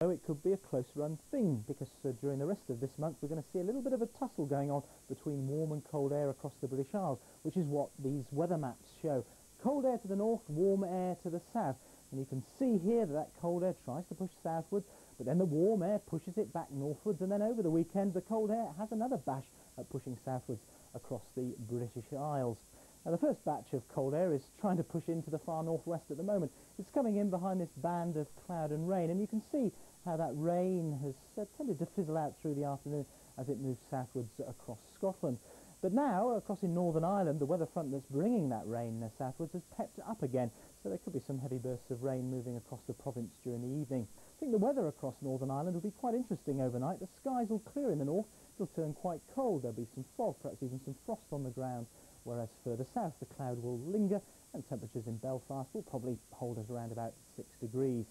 So it could be a close run thing because during the rest of this month we're going to see a little bit of a tussle going on between warm and cold air across the British Isles, which is what these weather maps show. Cold air to the north, warm air to the south. And you can see here that cold air tries to push southwards, but then the warm air pushes it back northwards, and then over the weekend the cold air has another bash at pushing southwards across the British Isles. Now, the first batch of cold air is trying to push into the far northwest at the moment. It's coming in behind this band of cloud and rain, and you can see how that rain has tended to fizzle out through the afternoon as it moves southwards across Scotland. But now, across in Northern Ireland, the weather front that's bringing that rain southwards has pepped up again, so there could be some heavy bursts of rain moving across the province during the evening. I think the weather across Northern Ireland will be quite interesting overnight. The skies will clear in the north, it'll turn quite cold, there'll be some fog, perhaps even some frost on the ground, whereas further south the cloud will linger and temperatures in Belfast will probably hold us around about 6 degrees.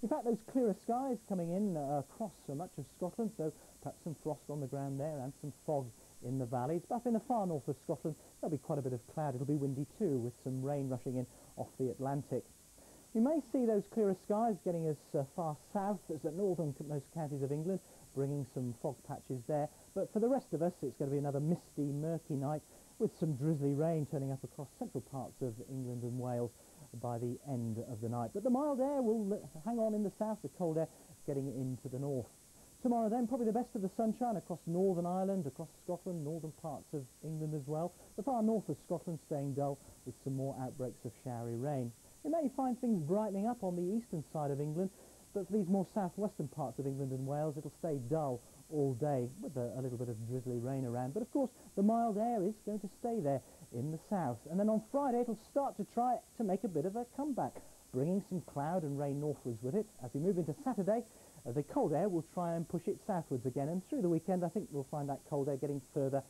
In fact, those clearer skies coming in across so much of Scotland, so perhaps some frost on the ground there and some fog in the valleys. But up in the far north of Scotland, there'll be quite a bit of cloud. It'll be windy too, with some rain rushing in off the Atlantic. You may see those clearer skies getting as far south as the northernmost counties of England, bringing some fog patches there. But for the rest of us, it's going to be another misty, murky night with some drizzly rain turning up across central parts of England and Wales by the end of the night. But the mild air will hang on in the south, the cold air getting into the north. Tomorrow then, probably the best of the sunshine across Northern Ireland, across Scotland, northern parts of England as well. The far north of Scotland staying dull with some more outbreaks of showery rain. You may find things brightening up on the eastern side of England, but for these more southwestern parts of England and Wales, it'll stay dull all day with a little bit of drizzly rain around. But of course, the mild air is going to stay there in the south. And then on Friday, it'll start to try to make a bit of a comeback, bringing some cloud and rain northwards with it. As we move into Saturday, the cold air will try and push it southwards again. And through the weekend, I think we'll find that cold air getting further